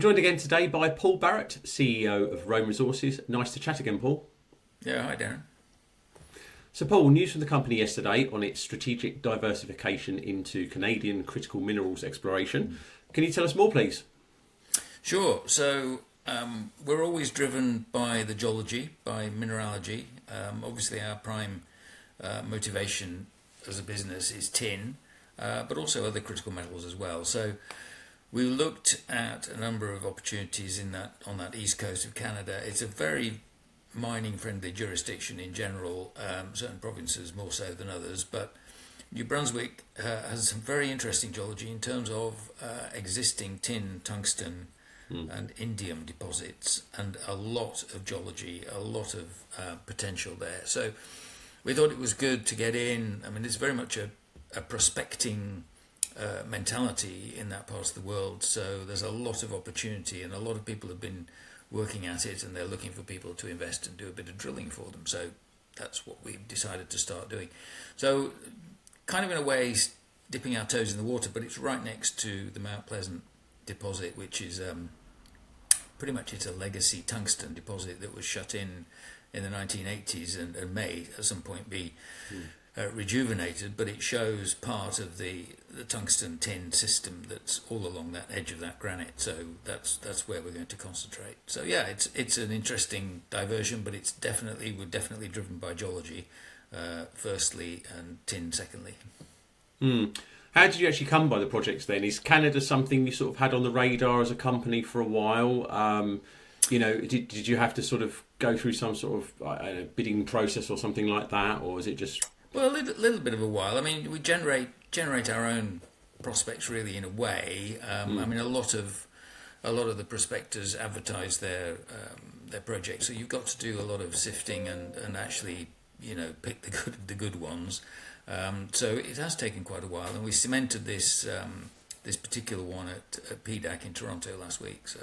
joined again today by Paul Barrett, CEO of Rome Resources. Nice to chat again, Paul. Yeah, hi Darren. So Paul, news from the company yesterday on its strategic diversification into Canadian critical minerals exploration. Can you tell us more, please? Sure. So we're always driven by the geology, by mineralogy. Obviously, our prime motivation as a business is tin, but also other critical metals as well. So we looked at a number of opportunities on that east coast of Canada. It's a very mining-friendly jurisdiction in general, certain provinces more so than others, but New Brunswick has some very interesting geology in terms of existing tin, tungsten and indium deposits, and a lot of geology, a lot of potential there. So we thought it was good to get in. I mean, it's very much a prospecting mentality in that part of the world, so there's a lot of opportunity and a lot of people have been working at it, and they're looking for people to invest and do a bit of drilling for them. So that's what we've decided to start doing. So kind of in a way dipping our toes in the water, but it's right next to the Mount Pleasant deposit, which is pretty much it's a legacy tungsten deposit that was shut in the 1980s and may at some point be rejuvenated, but it shows part of the tungsten tin system that's all along that edge of that granite. So that's where we're going to concentrate. So yeah, it's an interesting diversion, but we're definitely driven by geology firstly, and tin secondly. How did you actually come by the projects then? Is Canada something you sort of had on the radar as a company for a while? Did you have to sort of go through some sort of bidding process or something like that, or is it just... Well, a little bit of a while. I mean, we generate our own prospects really in a way. I mean, a lot of the prospectors advertise their projects, so you've got to do a lot of sifting and actually pick the good ones. So it has taken quite a while, and we cemented this particular one at PDAC in Toronto last week. So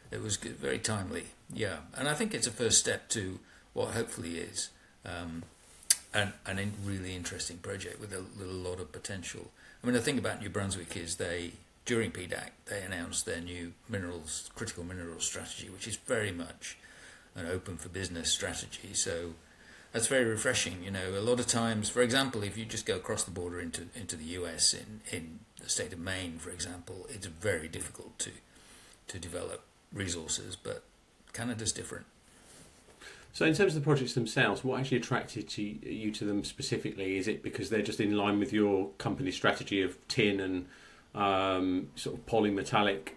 it was good, very timely. Yeah, and I think it's a first step to what hopefully is. A really interesting project with a lot of potential. I mean, the thing about New Brunswick is during PDAC, they announced their new critical minerals strategy, which is very much an open for business strategy. So that's very refreshing. A lot of times, for example, if you just go across the border into the US in the state of Maine, for example, it's very difficult to develop resources, but Canada's different. So in terms of the projects themselves, what actually attracted you to them specifically? Is it because they're just in line with your company's strategy of tin and sort of polymetallic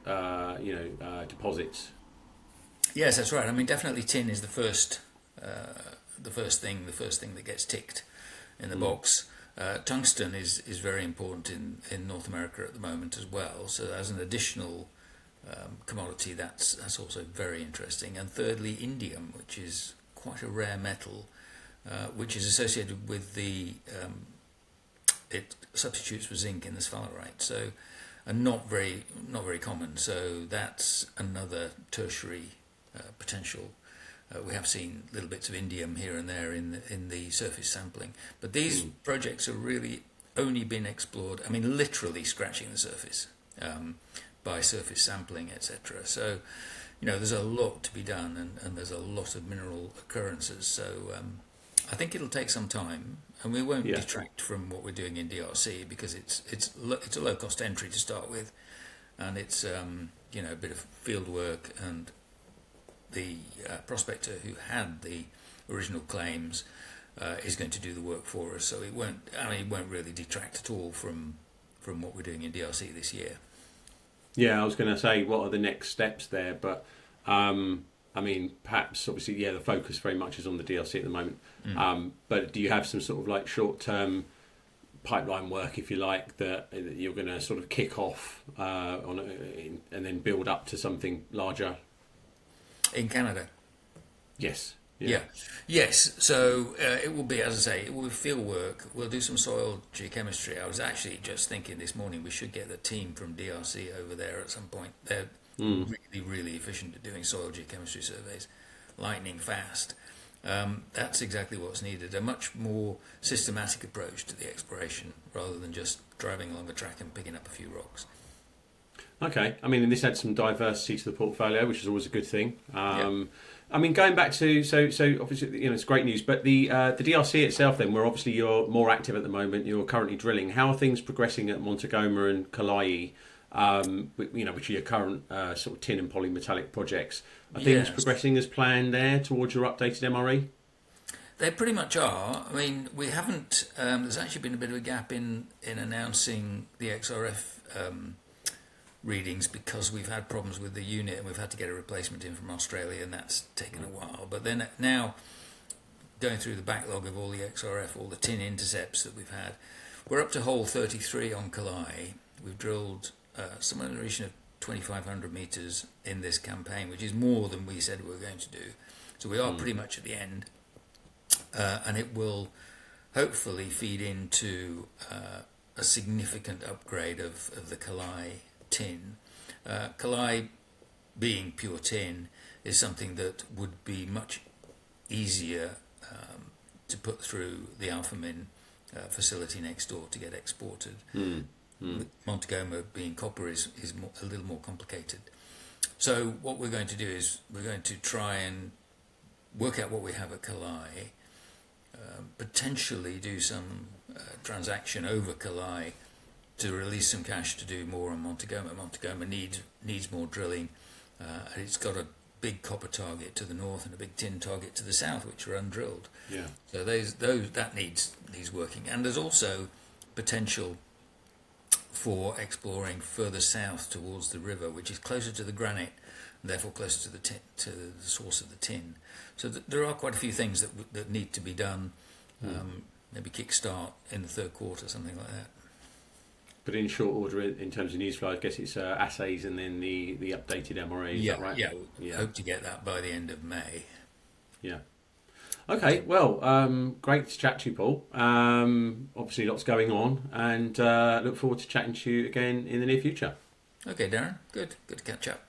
deposits? Yes, that's right. I mean, definitely tin is the first thing that gets ticked in the box. Tungsten is very important in North America at the moment as well. So as an additional commodity, that's also very interesting. And thirdly, indium, which is quite a rare metal, which is associated with it substitutes for zinc in the sphalerite, so and not very common. So that's another tertiary potential. We have seen little bits of indium here and there in the surface sampling, but these projects have really only been explored. I mean, literally scratching the surface by surface sampling, etc. So there's a lot to be done, and there's a lot of mineral occurrences. So I think it'll take some time, and we won't detract from what we're doing in DRC because it's a low cost entry to start with, and it's a bit of field work, and the prospector who had the original claims is going to do the work for us. So it won't really detract at all from what we're doing in DRC this year. Yeah, I was going to say, what are the next steps there? But, perhaps, obviously, the focus very much is on the DLC at the moment. But do you have some sort of like short-term pipeline work, if you like, that you're going to sort of kick off and then build up to something larger? In Canada? Yes. Yeah. Yes. So it will be, as I say, it will be field work. We'll do some soil geochemistry. I was actually just thinking this morning we should get the team from DRC over there at some point. They're really, really efficient at doing soil geochemistry surveys, lightning fast. That's exactly what's needed. A much more systematic approach to the exploration rather than just driving along the track and picking up a few rocks. Okay. I mean, and this adds some diversity to the portfolio, which is always a good thing. Yeah. I mean, going back to so obviously it's great news, but the DRC itself, then, where obviously you're more active at the moment, you're currently drilling. How are things progressing at Mont Agoma and Kalayi? Which are your current sort of tin and polymetallic projects. Are things Yes. progressing as planned there towards your updated MRE? They pretty much are. I mean, we haven't. There's actually been a bit of a gap in announcing the XRF readings because we've had problems with the unit and we've had to get a replacement in from Australia, and that's taken a while. But then now, going through the backlog of all the XRF, all the tin intercepts that we've had, we're up to hole 33 on Kalayi. We've drilled somewhere in the region of 2,500 metres in this campaign, which is more than we said we were going to do. So we are pretty much at the end. And it will hopefully feed into a significant upgrade of the Kalayi tin. Kalayi, being pure tin, is something that would be much easier to put through the Alphamin facility next door to get exported. Mont Agoma, being copper, is a little more complicated. So what we're going to do is we're going to try and work out what we have at Kalayi, potentially do some transaction over Kalayi to release some cash to do more on Mont Agoma. Mont Agoma needs more drilling, and it's got a big copper target to the north and a big tin target to the south, which are undrilled. Yeah. So that needs working, and there's also potential for exploring further south towards the river, which is closer to the granite, and therefore closer to the source of the tin. So there are quite a few things that need to be done. Maybe kickstart in the third quarter, something like that. But in short order, in terms of news flow, I guess it's assays and then the updated MRE. Is that right? Yeah. Hope to get that by the end of May. Yeah. Okay. Well, great to chat to you, Paul. Obviously, lots going on, and look forward to chatting to you again in the near future. Okay, Darren. Good to catch up.